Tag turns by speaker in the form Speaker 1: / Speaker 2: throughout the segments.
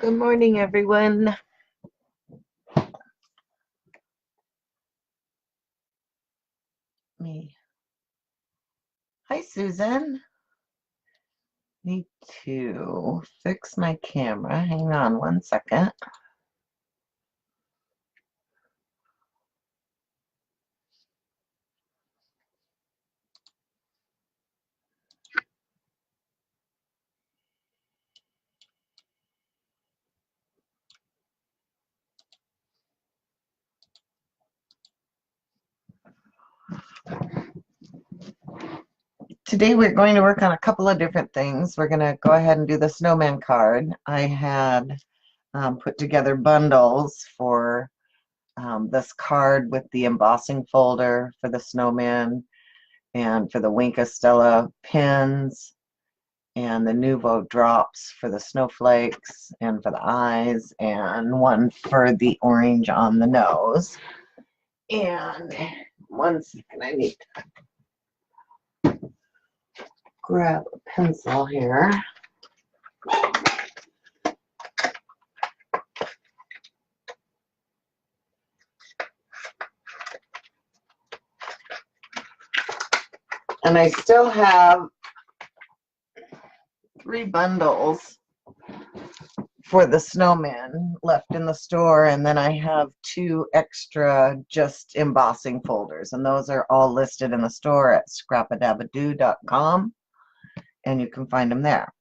Speaker 1: Good morning, everyone. Me. Hi, Susan. Need to fix my camera. Hang on one second. Today we're going to work on a couple of different things. We're going to go ahead and do the snowman card. I had put together bundles for this card with the embossing folder for the snowman and for the Wink of Stella pins and the Nouveau drops for the snowflakes and for the eyes, and one for the orange on the nose. And one second, I need to grab a pencil here. And I still have 3 bundles for the snowman left in the store, and then I have 2 extra just embossing folders, and those are all listed in the store at scrapadabadoo.com, and you can find them there.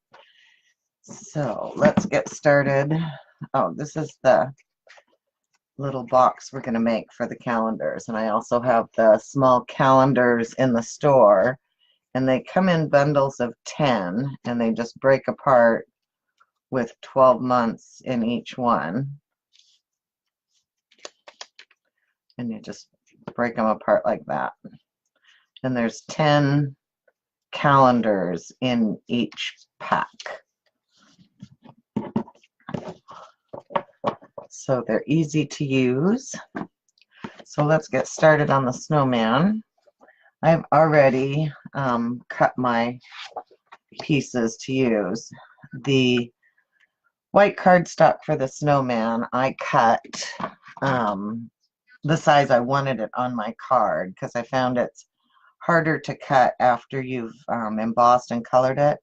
Speaker 1: So let's get started. Oh, this is the little box we're going to make for the calendars, and I also have the small calendars in the store, and they come in bundles of 10, and they just break apart with 12 months in each one, and you just break them apart like that. And there's 10 calendars in each pack, so they're easy to use. So let's get started on the snowman. I've already cut my pieces to use. The white cardstock for the snowman, I cut the size I wanted it on my card, because I found it's harder to cut after you've embossed and colored it.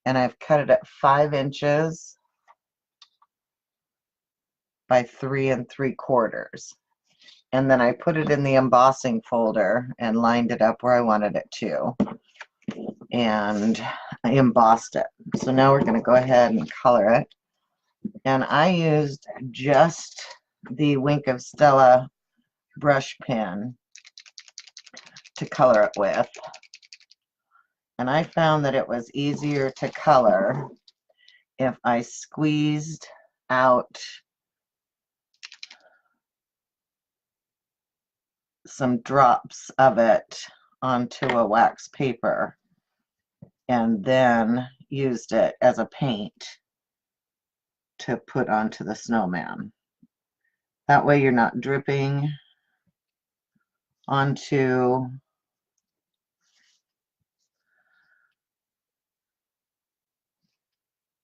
Speaker 1: And I've cut it at 5 inches by 3 3/4. And then I put it in the embossing folder and lined it up where I wanted it to. And I embossed it. So now we're going to go ahead and color it. And I used just the Wink of Stella brush pen to color it with. And I found that it was easier to color if I squeezed out some drops of it onto a wax paper and then used it as a paint to put onto the snowman. That way you're not dripping onto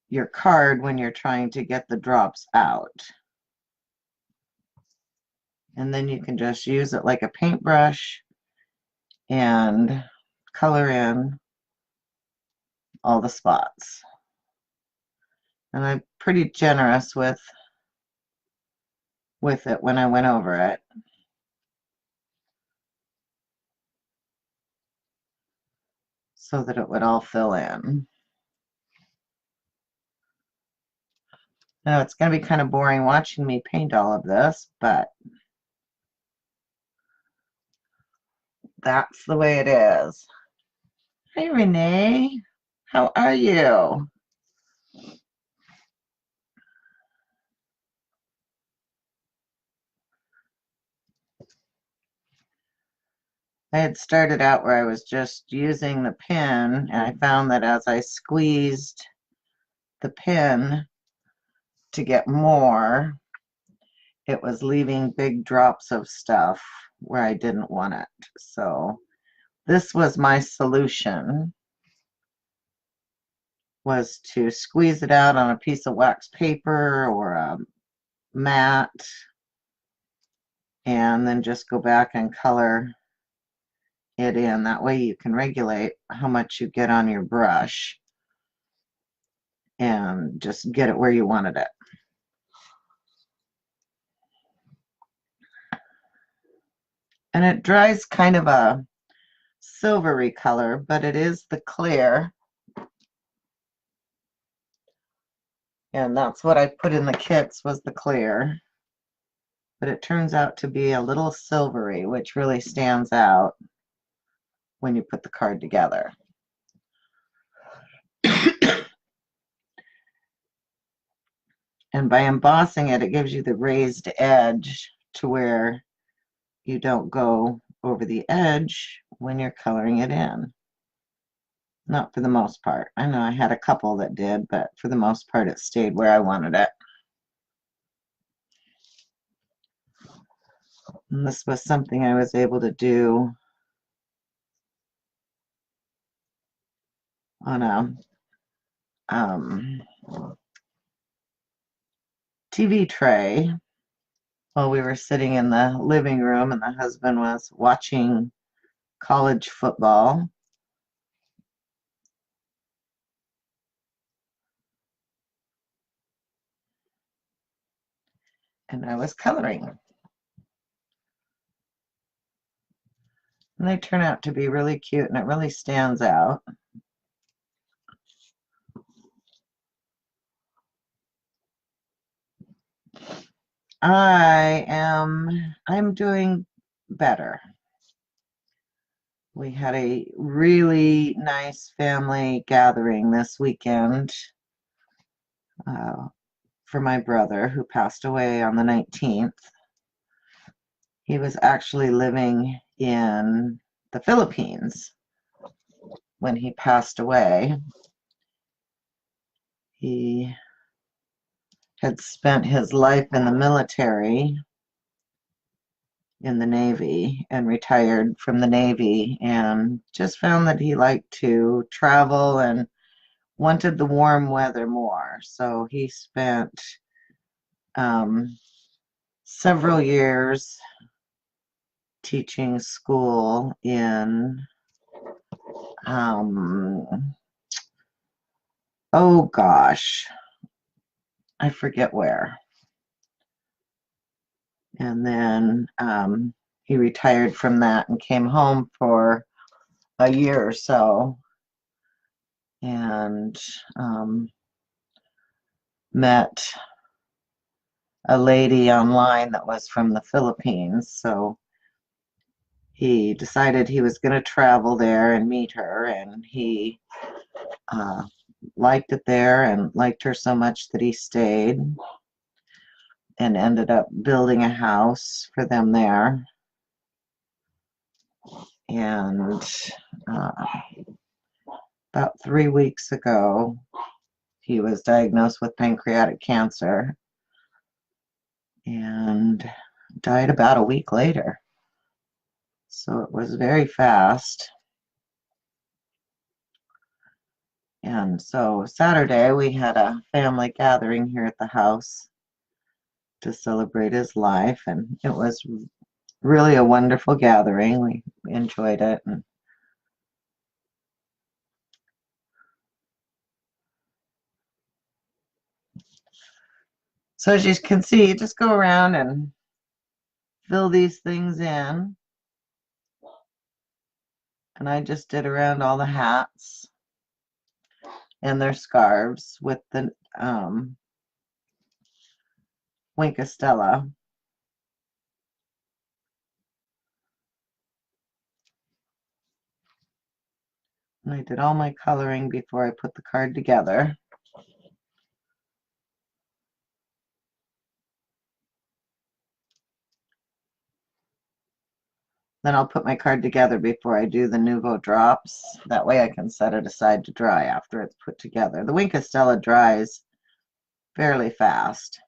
Speaker 1: your card when you're trying to get the drops out. And then you can just use it like a paintbrush and color in all the spots. And I'm pretty generous with it when I went over it. So that it would all fill in. Now it's going to be kind of boring watching me paint all of this, but that's the way it is. Hey Renee, how are you? I had started out where I was just using the pen, and I found that as I squeezed the pen to get more, it was leaving big drops of stuff where I didn't want it. So this was my solution, was to squeeze it out on a piece of wax paper or a mat, and then just go back and color it in. That way you can regulate how much you get on your brush and just get it where you wanted it. And it dries kind of a silvery color, but it is the clear. And that's what I put in the kits, was the clear. But it turns out to be a little silvery, which really stands out when you put the card together. And by embossing it, it gives you the raised edge to where you don't go over the edge when you're coloring it in. Not for the most part. I know I had a couple that did, but for the most part it stayed where I wanted it. And this was something I was able to do on a TV tray while we were sitting in the living room, and the husband was watching college football. And I was coloring. And they turn out to be really cute, and it really stands out. I'm doing better. We had a really nice family gathering this weekend for my brother, who passed away on the 19th. He was actually living in the Philippines when he passed away. He had spent his life in the military, in the Navy, and retired from the Navy, and just found that he liked to travel and wanted the warm weather more. So he spent several years teaching school in oh gosh, I forget where. And then he retired from that and came home for a year or so, and met a lady online that was from the Philippines. So he decided he was going to travel there and meet her, and he liked it there and liked her so much that he stayed and ended up building a house for them there. And about 3 weeks ago, he was diagnosed with pancreatic cancer and died about a week later. So it was very fast. And so Saturday we had a family gathering here at the house to celebrate his life, and it was really a wonderful gathering. We enjoyed it. And so as you can see, you just go around and fill these things in. And I just did around all the hats and their scarves with the Winkastella. And I did all my coloring before I put the card together. Then I'll put my card together before I do the Nuvo drops. That way I can set it aside to dry after it's put together. The Winkastella dries fairly fast.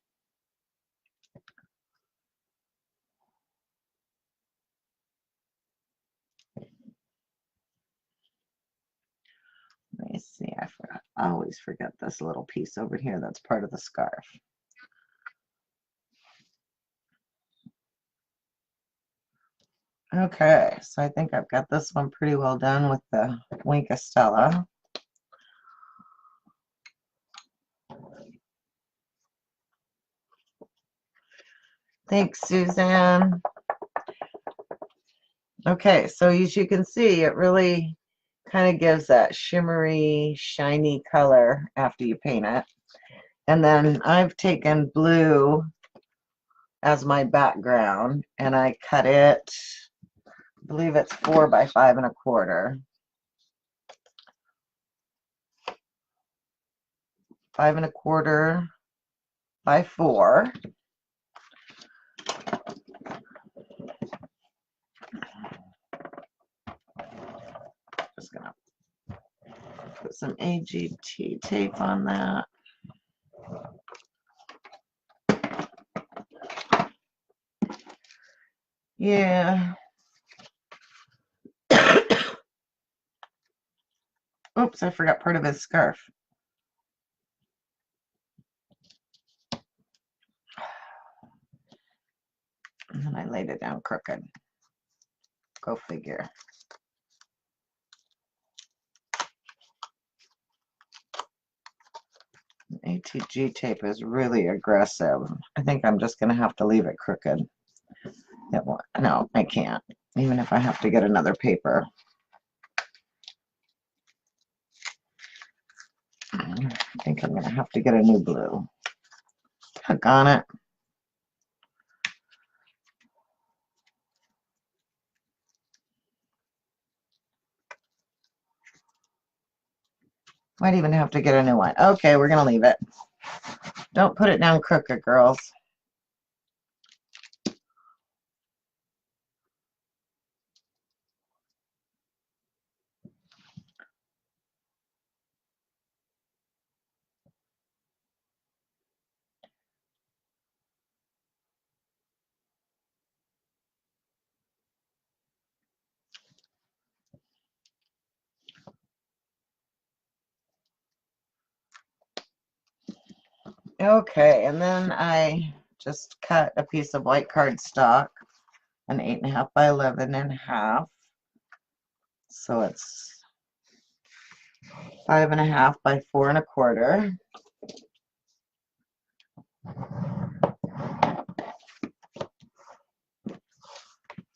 Speaker 1: Let me see, I forgot. I always forget this little piece over here that's part of the scarf. Okay, so I think I've got this one pretty well done with the Wink Estella. Thanks, Suzanne. Okay, so as you can see, it really kind of gives that shimmery, shiny color after you paint it. And then I've taken blue as my background, and I cut it, I believe it's 4 by 5 1/4. 5 1/4 by 4. Just gonna put some AGT tape on that. Yeah. Oops, I forgot part of his scarf. And then I laid it down crooked. Go figure. ATG tape is really aggressive. I think I'm just going to have to leave it crooked. No, I can't, even if I have to get another paper. I think I'm going to have to get a new blue. Hook on it. Might even have to get a new one. Okay, we're going to leave it. Don't put it down crooked, girls. Okay, and then I just cut a piece of white cardstock, an 8 1/2 by 11 1/2. So it's 5 1/2 by 4 1/4.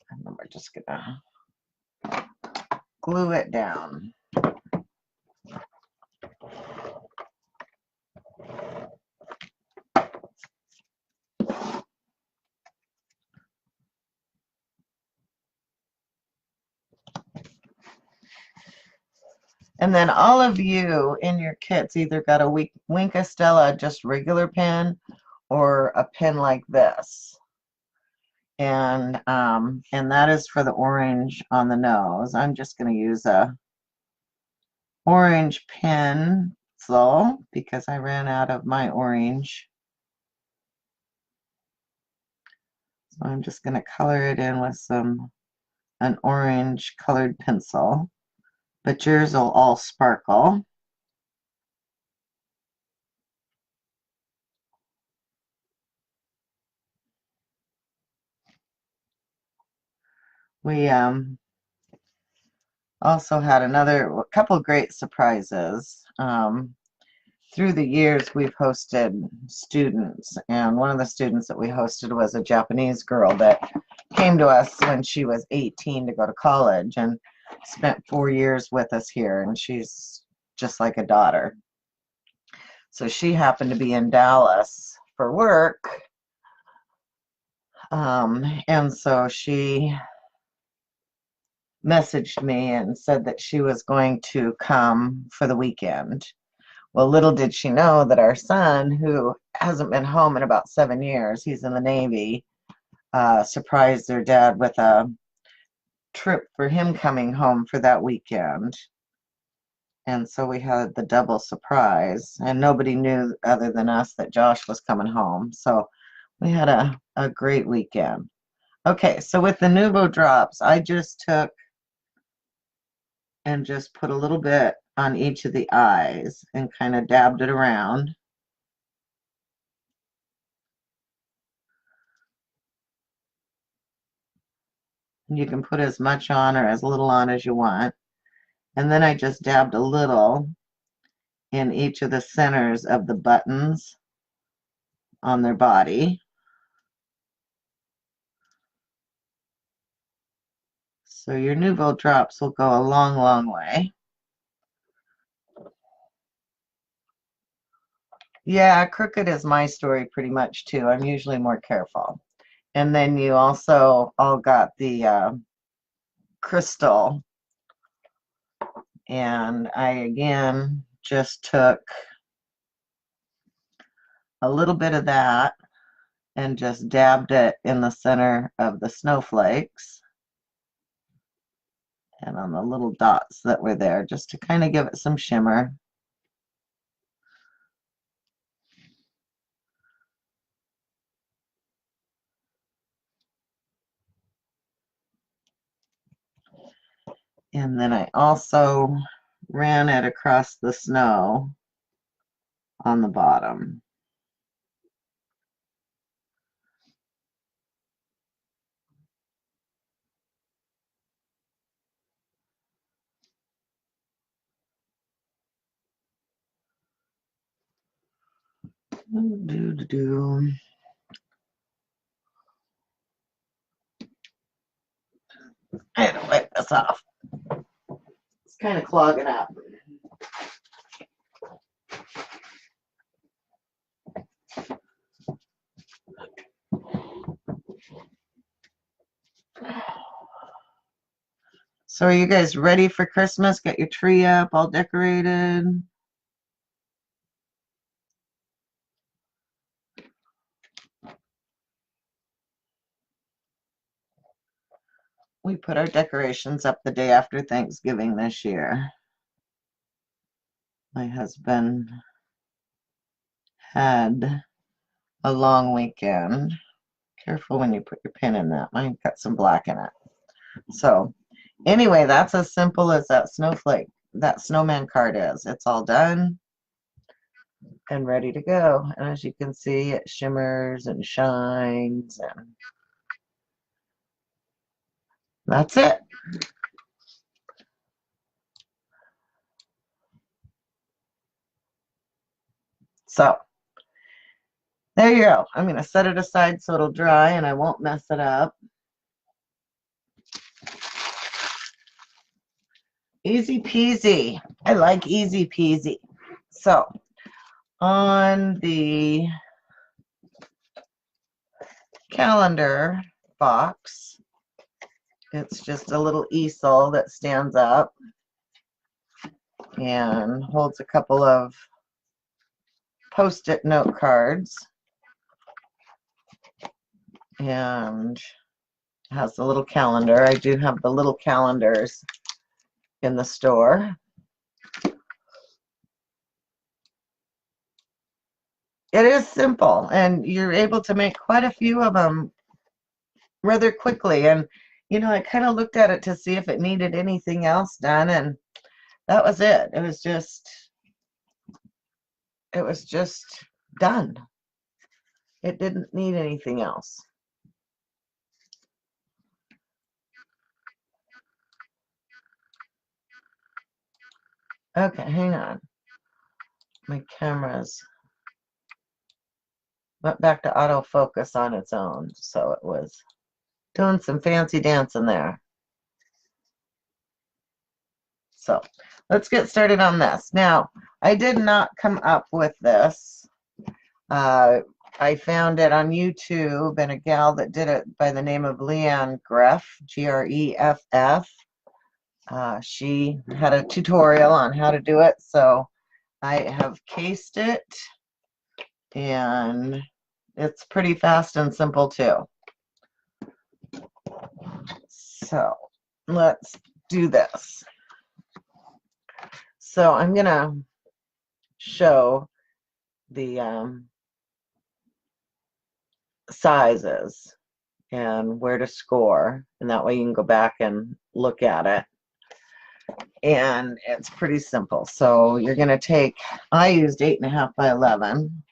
Speaker 1: And then we're just gonna glue it down. And then all of you in your kits either got a Wink Estella just regular pen or a pen like this. And that is for the orange on the nose. I'm just going to use a orange pencil because I ran out of my orange. So I'm just going to color it in with an orange colored pencil. But yours will all sparkle. We also had a couple great surprises. Through the years, we've hosted students, and one of the students that we hosted was a Japanese girl that came to us when she was 18 to go to college and spent 4 years with us here, and she's just like a daughter. So she happened to be in Dallas for work, and so she messaged me and said that she was going to come for the weekend. Well, little did she know that our son, who hasn't been home in about 7 years, he's in the Navy, surprised their dad with a trip for him coming home for that weekend. And so we had the double surprise, and nobody knew other than us that Josh was coming home. So we had a great weekend. Okay, so with the Nuvo drops, I just took and just put a little bit on each of the eyes and kind of dabbed it around. You can put as much on or as little on as you want. And then I just dabbed a little in each of the centers of the buttons on their body. So your Nuvo drops will go a long, long way. Yeah, crooked is my story pretty much too. I'm usually more careful. And then you also all got the crystal. And I again just took a little bit of that and just dabbed it in the center of the snowflakes and on the little dots that were there just to kind of give it some shimmer. And then I also ran it across the snow on the bottom. I had to wipe this off. It's kind of clogging up. So are you guys ready for Christmas? Got your tree up, all decorated? We put our decorations up the day after Thanksgiving this year. My husband had a long weekend. Careful when you put your pin in that. Mine got some black in it. So anyway, that's as simple as that snowman card is. It's all done and ready to go. And as you can see, it shimmers and shines, and that's it. So there you go. I'm going to set it aside so it'll dry and I won't mess it up. Easy peasy. I like easy peasy. So on the calendar box, it's just a little easel that stands up and holds a couple of Post-it note cards and has the little calendar. I do have the little calendars in the store. It is simple, and you're able to make quite a few of them rather quickly. And you know, I kind of looked at it to see if it needed anything else done, and that was it. It was just done. It didn't need anything else. Okay, hang on. My camera's went back to autofocus on its own, so it was doing some fancy dancing there. So let's get started on this. Now, I did not come up with this. I found it on YouTube, and a gal that did it by the name of Leanne Greff, Greff. She had a tutorial on how to do it, so I have cased it, and it's pretty fast and simple too. So let's do this. So I'm going to show the sizes and where to score, and that way you can go back and look at it. And it's pretty simple. So you're going to take, I used 8.5 by 11.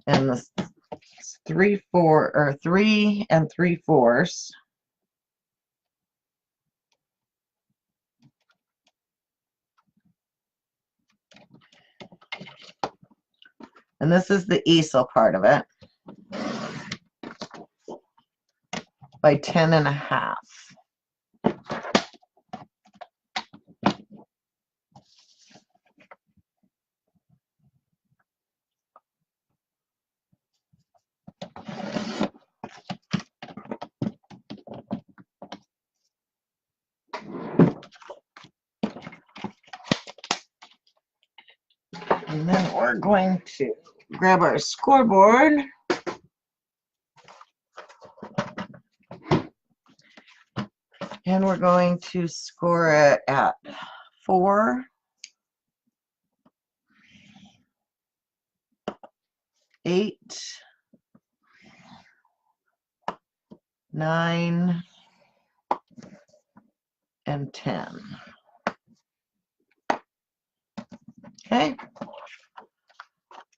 Speaker 1: And the 3 3 3/4. And this is the easel part of it, by 10.5. And then we're going to grab our scoreboard. And we're going to score it at 4, 8, 9, and 10. Okay.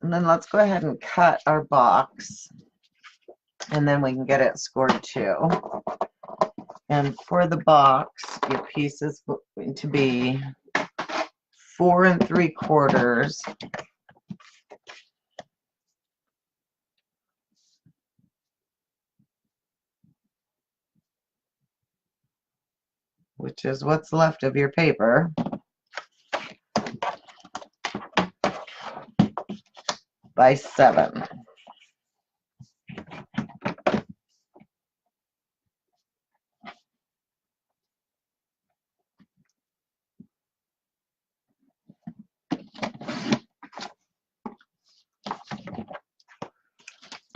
Speaker 1: And then let's go ahead and cut our box, and then we can get it scored too. And for the box, your piece is going to be 4 3/4, which is what's left of your paper, by 7.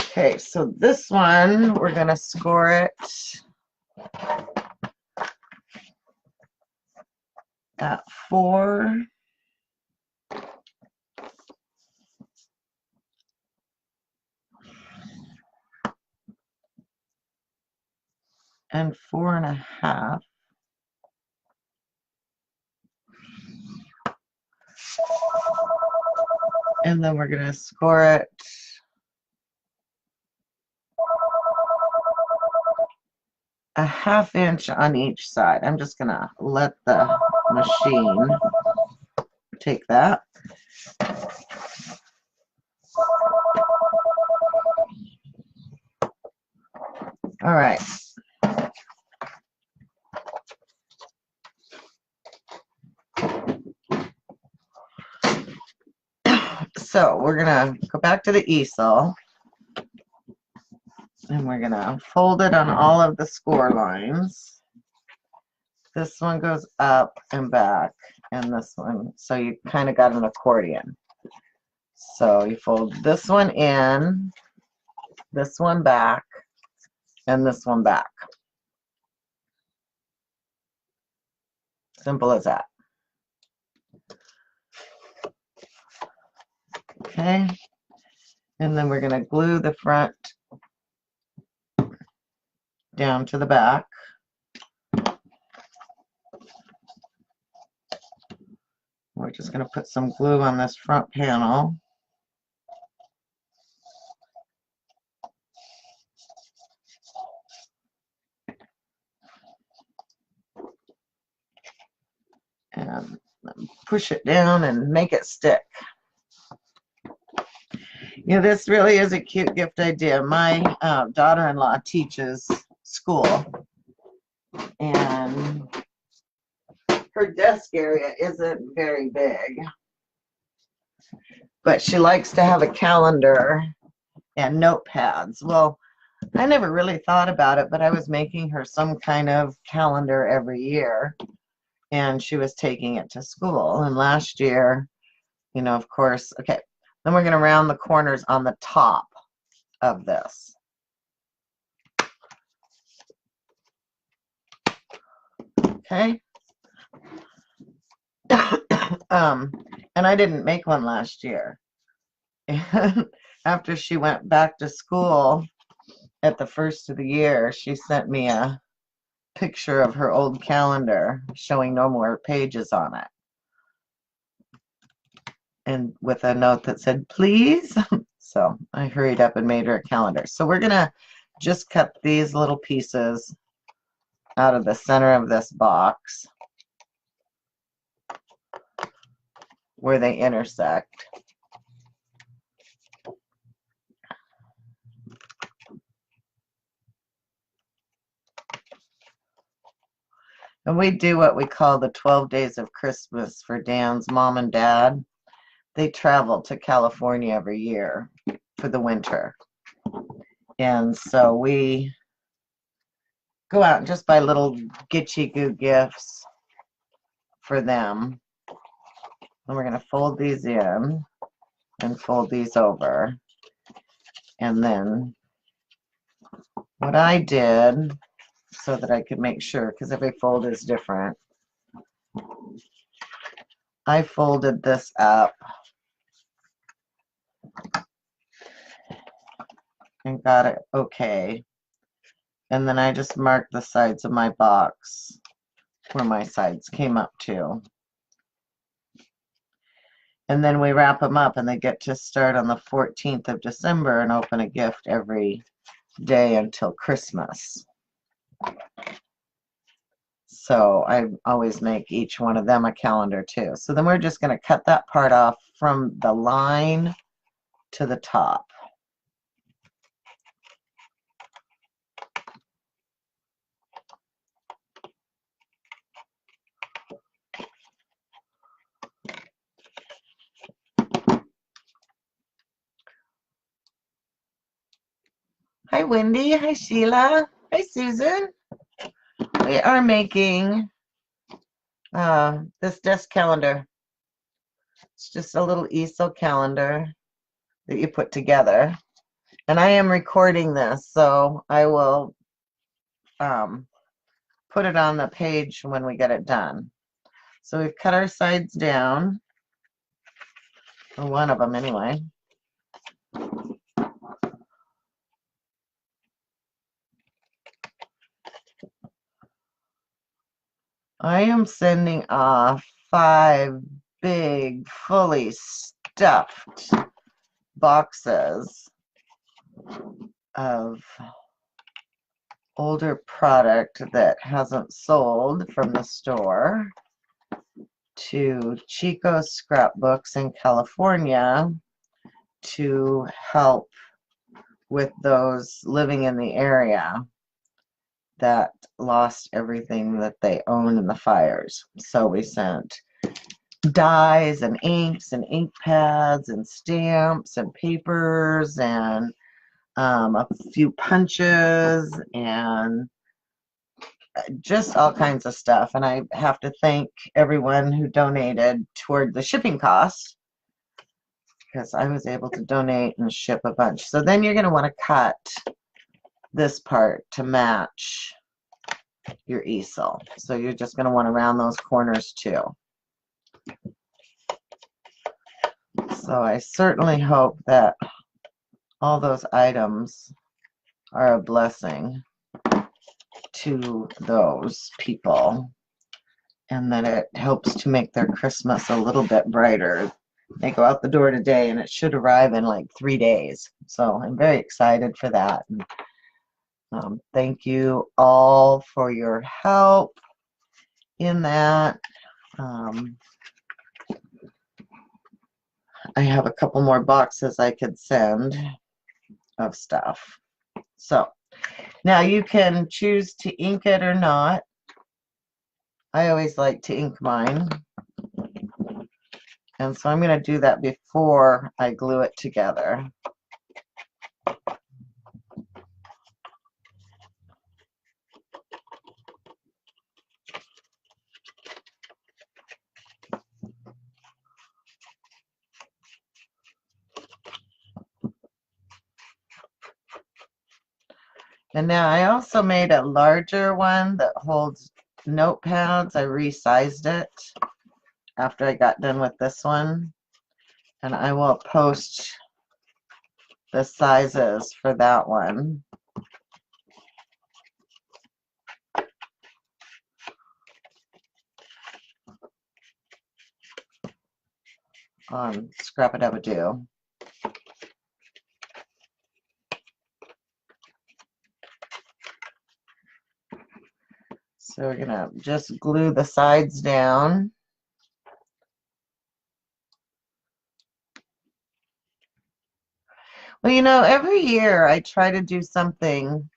Speaker 1: Okay, so this one, we're going to score it at 4, and 4.5. And then we're going to score it a 1/2 inch on each side. I'm just going to let the machine take that. All right. So we're going to go back to the easel, and we're going to fold it on all of the score lines. This one goes up and back, and this one, so you kind of got an accordion. So you fold this one in, this one back, and this one back. Simple as that. Okay, and then we're going to glue the front down to the back. We're just going to put some glue on this front panel. And push it down and make it stick. You know, this really is a cute gift idea. My daughter-in-law teaches school, and her desk area isn't very big, but she likes to have a calendar and notepads. Well, I never really thought about it, but I was making her some kind of calendar every year, and she was taking it to school. And last year, you know, of course, okay, then we're going to round the corners on the top of this. Okay. And I didn't make one last year. And after she went back to school at the first of the year, she sent me a picture of her old calendar showing no more pages on it. And with a note that said, please. So I hurried up and made her a calendar. So we're going to just cut these little pieces out of the center of this box where they intersect. And we do what we call the 12 Days of Christmas for Dan's mom and dad. They travel to California every year for the winter. And so we go out and just buy little gitchy-goo gifts for them. And we're going to fold these in and fold these over. And then what I did, so that I could make sure, because every fold is different, I folded this up and got it okay. And then I just marked the sides of my box where my sides came up to. And then we wrap them up and they get to start on the 14th of December and open a gift every day until Christmas. So I always make each one of them a calendar too. So then we're just going to cut that part off from the line to the top. Hi Wendy, hi Sheila, hi Susan. We are making this desk calendar. It's just a little easel calendar that you put together. And I am recording this, so I will put it on the page when we get it done. So we've cut our sides down, or one of them anyway. I am sending off 5 big, fully stuffed boxes of older product that hasn't sold from the store to Chico's Scrapbooks in California to help with those living in the area that lost everything that they own in the fires. So we sent dyes and inks and ink pads and stamps and papers and a few punches and just all kinds of stuff. And I have to thank everyone who donated toward the shipping costs, because I was able to donate and ship a bunch. So then you're going to want to cut this part to match your easel. So you're just going to want to round those corners too. So I certainly hope that all those items are a blessing to those people and that it helps to make their Christmas a little bit brighter. They go out the door today and it should arrive in like 3 days. So I'm very excited for that. And, thank you all for your help in that. I have a couple more boxes I could send of stuff. So now you can choose to ink it or not. I always like to ink mine. And so I'm going to do that before I glue it together. And now I also made a larger one that holds notepads. I resized it after I got done with this one. And I will post the sizes for that one. on Scrap-a-Dub-a-Doo. So we're gonna just glue the sides down. Well, you know, every year I try to do something.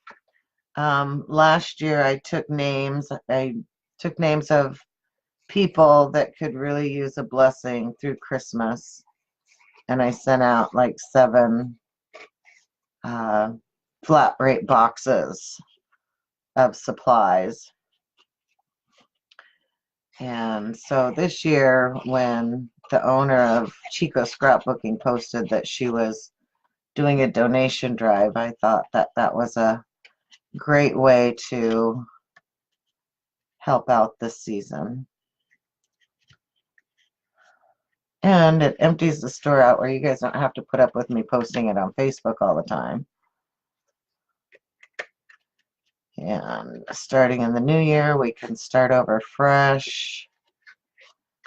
Speaker 1: Last year I took names. I took names of people that could really use a blessing through Christmas, and I sent out like 7 flat rate boxes of supplies. And so this year, when the owner of Chico Scrapbooking posted that she was doing a donation drive, I thought that that was a great way to help out this season. And it empties the store out where you guys don't have to put up with me posting it on Facebook all the time. And starting in the new year, we can start over fresh.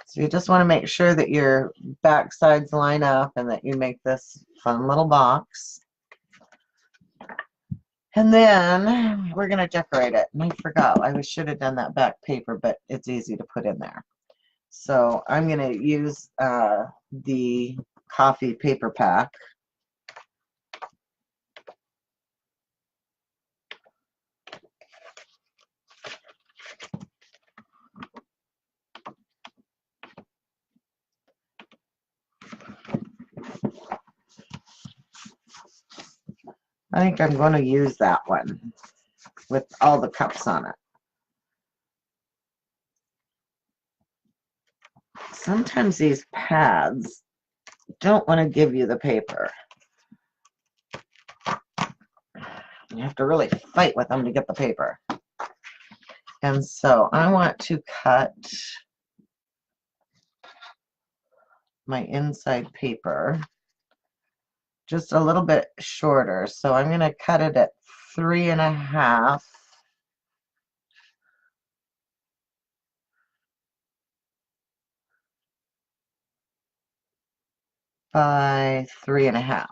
Speaker 1: So you just want to make sure that your back sides line up and that you make this fun little box. And then we're going to decorate it. And I forgot, I should have done that back paper, but it's easy to put in there. So I'm going to use the coffee paper pack. I think I'm going to use that one with all the cups on it. Sometimes these pads don't want to give you the paper. You have to really fight with them to get the paper. And so I want to cut my inside paper just a little bit shorter. So I'm going to cut it at 3.5 by 3.5.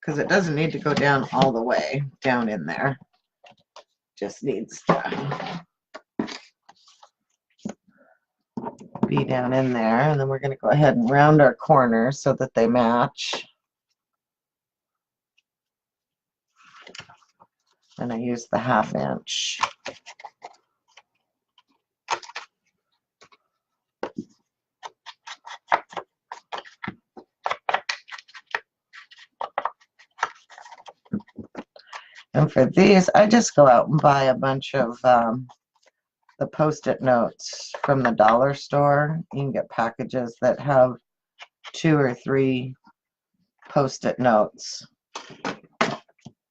Speaker 1: Because it doesn't need to go down all the way down in there. Just needs to be down in there. And then we're going to go ahead and round our corners so that they match. And I use the 1/2 inch. And for these, I just go out and buy a bunch of the Post-it notes from the dollar store. You can get packages that have 2 or 3 Post-it notes,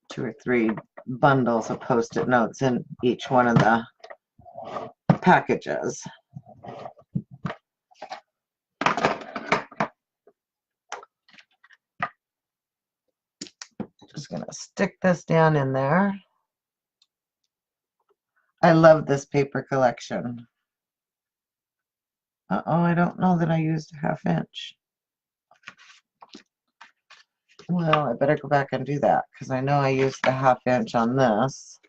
Speaker 1: 2 or 3 bundles of Post-it notes in each one of the packages. Just gonna stick this down in there. I love this paper collection. Uh-oh, I don't know that I used a 1/2 inch. Well, I better go back and do that because I know I used the 1/2 inch on this.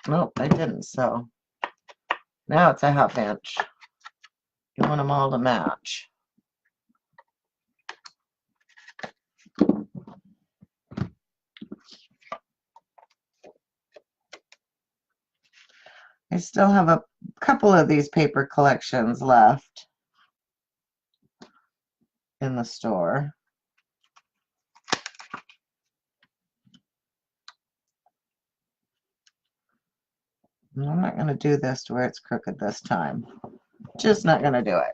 Speaker 1: Nope, I didn't. So now it's a 1/2 inch. You want them all to match. I still have a couple of these paper collections left in the store. And I'm not going to do this to where it's crooked this time. Just not going to do it.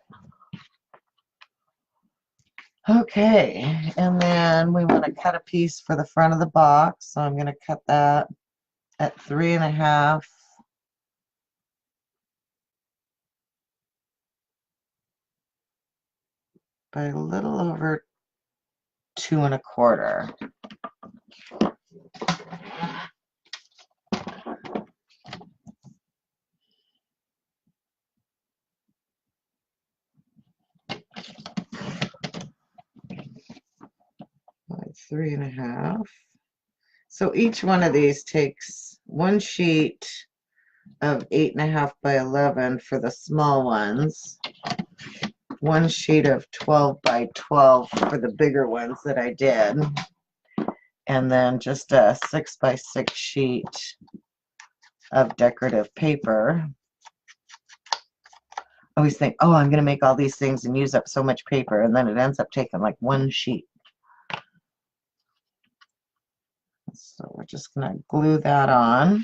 Speaker 1: Okay, and then we want to cut a piece for the front of the box. So I'm going to cut that at 3.5 by a little over 2.25. By 3.5. So each one of these takes one sheet of 8.5 by 11 for the small ones, one sheet of 12 by 12 for the bigger ones that I did, and then just a 6 by 6 sheet of decorative paper. I always think, oh, I'm going to make all these things and use up so much paper, and then it ends up taking like one sheet. So we're just going to glue that on.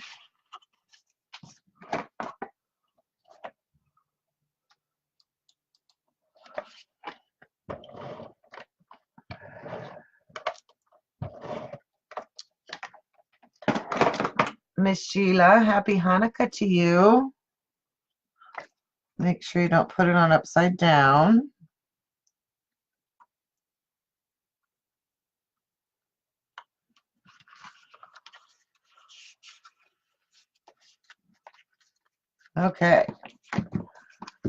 Speaker 1: Miss Sheila, happy Hanukkah to you. Make sure you don't put it on upside down. Okay,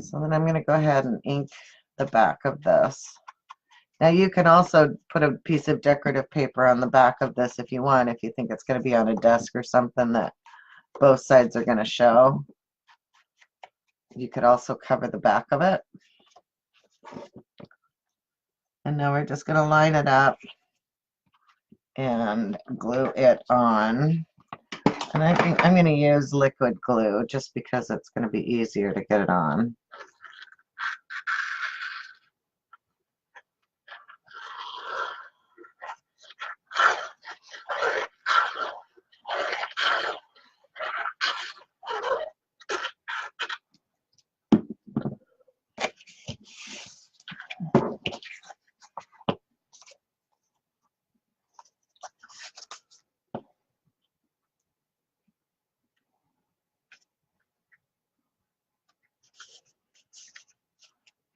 Speaker 1: so then I'm going to go ahead and ink the back of this. Now you can also put a piece of decorative paper on the back of this if you want, if you think it's going to be on a desk or something that both sides are going to show. You could also cover the back of it. And now we're just going to line it up and glue it on. And I think I'm going to use liquid glue just because it's going to be easier to get it on.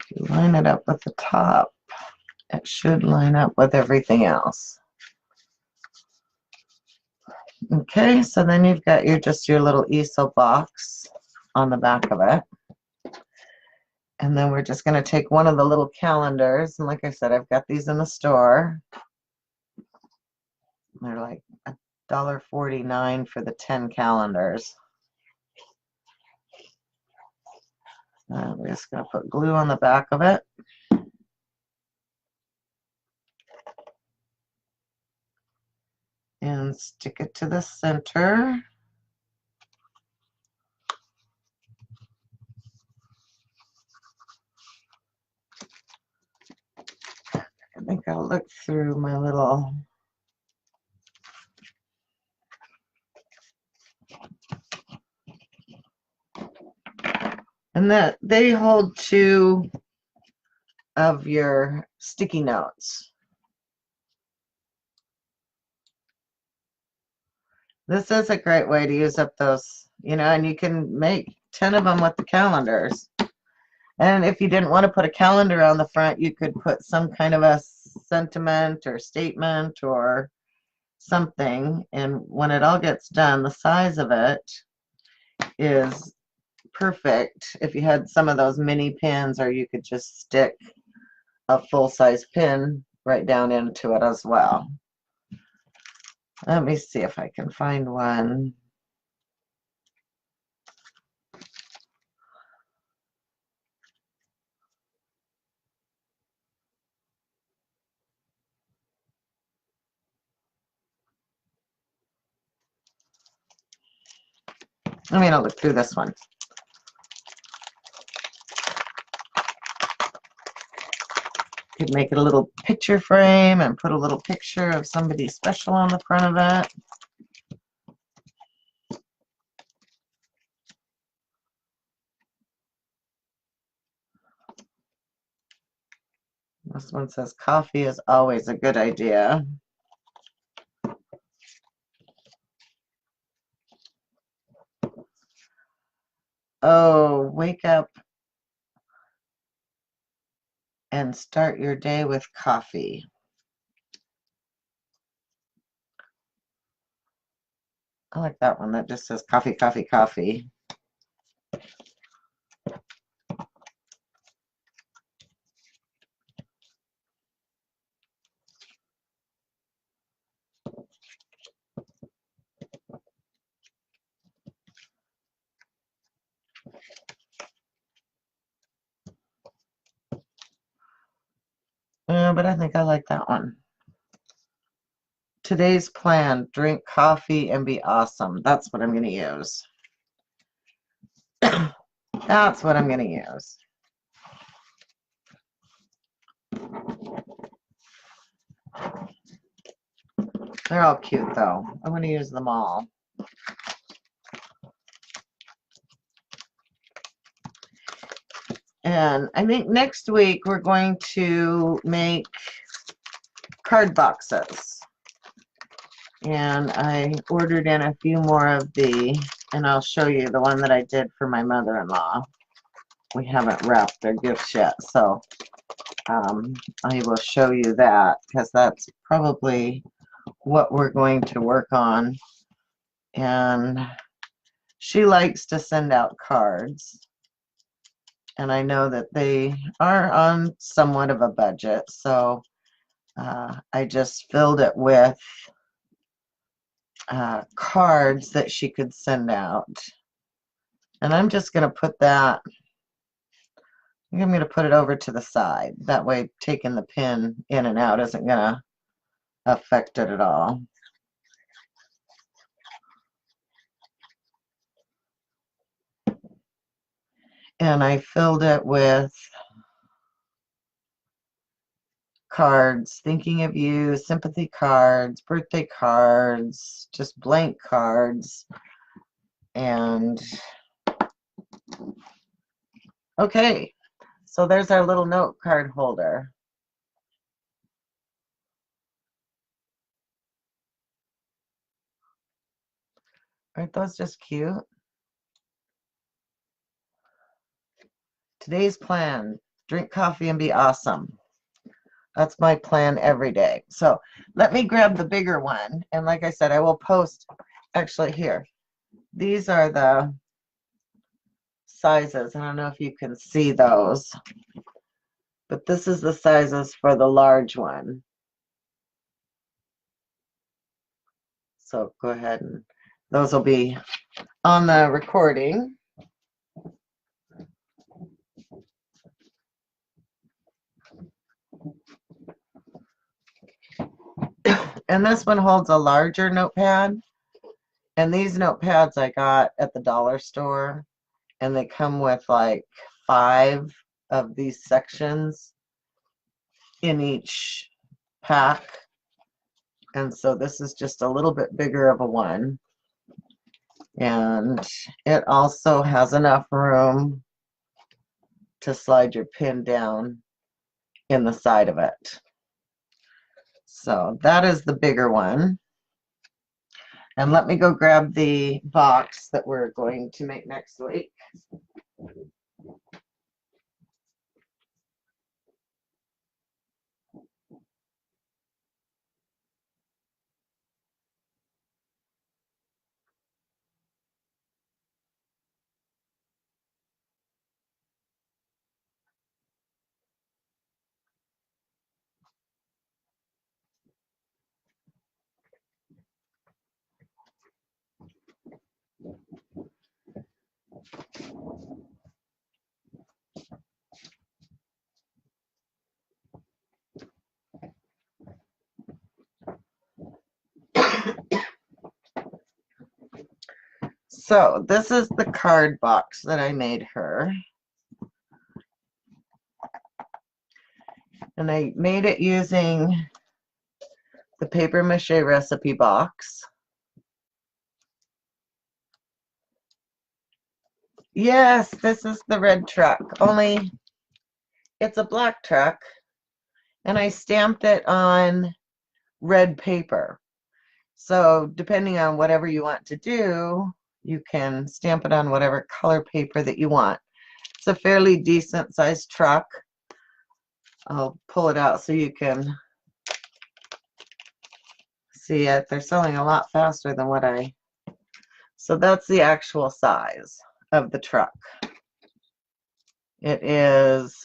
Speaker 1: If you line it up with the top, it should line up with everything else. Okay, so then you've got just your little easel box on the back of it. And then we're just going to take one of the little calendars, and like I said, I've got these in the store. They're like $1.49 for the 10 calendars. We're just going to put glue on the back of it. And stick it to the center. I think I'll look through my little and that they hold 2 of your sticky notes. This is a great way to use up those, and you can make 10 of them with the calendars. And if you didn't want to put a calendar on the front, you could put some kind of a sentiment or statement or something. And when it all gets done, the size of it is perfect. If you had some of those mini pins, or you could just stick a full-size pin right down into it as well. Let me see if I can find one. I'll look through this one. Could make it a little picture frame and put a little picture of somebody special on the front of it. This one says coffee is always a good idea. Oh, wake up and start your day with coffee. I like that one. That just says coffee, coffee, coffee. But I think I like that one. Today's plan, drink coffee and be awesome. That's what I'm going to use. That's what I'm going to use. They're all cute, though. I'm going to use them all. And I think next week we're going to make card boxes. And I ordered in a few more of the, and I'll show you the one that I did for my mother-in-law. We haven't wrapped their gifts yet, so I will show you that, because that's probably what we're going to work on. And she likes to send out cards, and I know that they are on somewhat of a budget, so I just filled it with cards that she could send out. And I'm just going to put that, I'm going to put it over to the side. That way taking the pin in and out isn't going to affect it at all. And I filled it with cards, thinking of you, sympathy cards, birthday cards, just blank cards. And okay, so there's our little note card holder. Aren't those just cute? Today's plan, drink coffee and be awesome. That's my plan every day. So let me grab the bigger one. And like I said, I will post, actually here, these are the sizes. I don't know if you can see those, but this is the sizes for the large one. So go ahead, and those will be on the recording. And this one holds a larger notepad. And these notepads I got at the dollar store. And they come with like 5 of these sections in each pack. And so this is just a little bit bigger of a one. And it also has enough room to slide your pin down in the side of it. So that is the bigger one. And let me go grab the box that we're going to make next week. So this is the card box that I made her. And I made it using the paper mache recipe box. Yes, this is the red truck, only it's a black truck and I stamped it on red paper. So depending on whatever you want to do, you can stamp it on whatever color paper that you want. It's a fairly decent sized truck. I'll pull it out so you can see it. They're selling a lot faster than what I... So that's the actual size of the truck. It is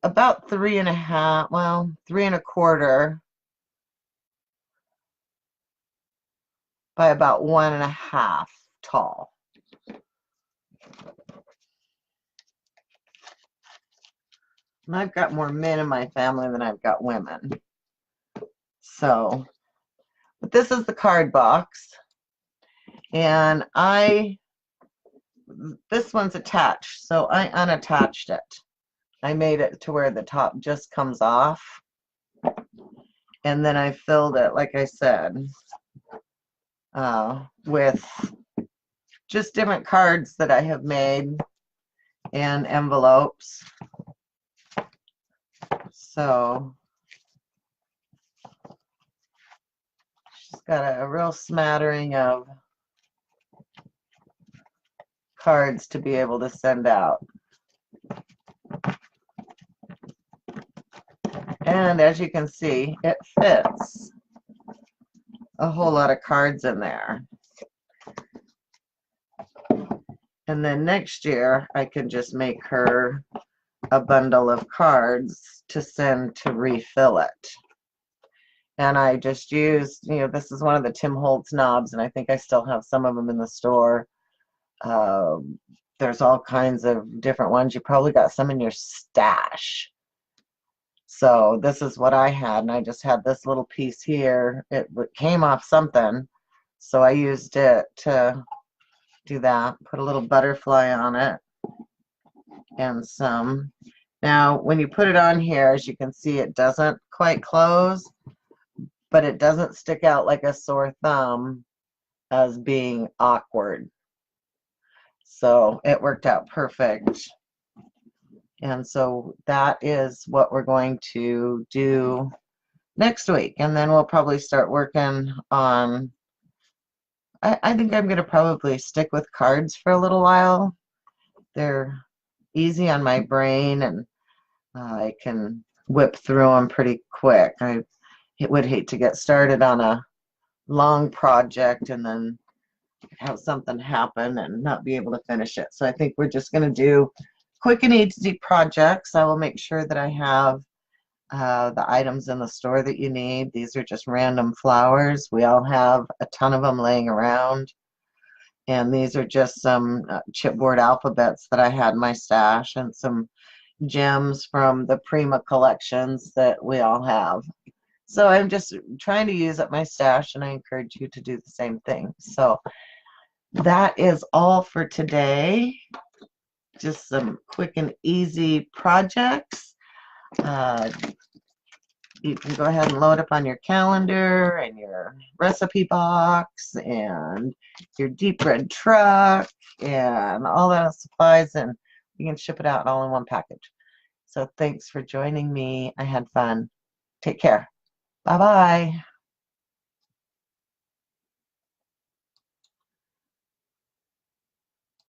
Speaker 1: about 3.5, well, 3.25 by about 1.5 tall. And I've got more men in my family than I've got women. So, but this is the card box. And this one's attached, so I unattached it. I made it to where the top just comes off. And then I filled it, like I said, with just different cards that I have made and envelopes. So she's got a real smattering of cards to be able to send out. And as you can see, it fits a whole lot of cards in there. And then next year, I can just make her a bundle of cards to send to refill it. And I just used, this is one of the Tim Holtz knobs, and I think I still have some of them in the store. There's all kinds of different ones. You probably got some in your stash. So this is what I had, and I just had this little piece here. It came off something, so I used it to do that. Put a little butterfly on it and some. Now, when you put it on here, as you can see, it doesn't quite close, but it doesn't stick out like a sore thumb as being awkward. So it worked out perfect. And so that is what we're going to do next week. And then we'll probably start working on, I think I'm going to probably stick with cards for a little while. They're easy on my brain, and I can whip through them pretty quick. I would hate to get started on a long project and then have something happen and not be able to finish it. So I think we're just going to do quick and easy projects. I will make sure that I have the items in the store that you need. These are just random flowers. We all have a ton of them laying around. And these are just some chipboard alphabets that I had in my stash, and some gems from the Prima collections that we all have. So I'm just trying to use up my stash, and I encourage you to do the same thing. So that is all for today. Just some quick and easy projects. You can go ahead and load up on your calendar and your recipe box and your deep red truck and all those supplies, and you can ship it out all in one package. So thanks for joining me. I had fun. Take care. Bye-bye.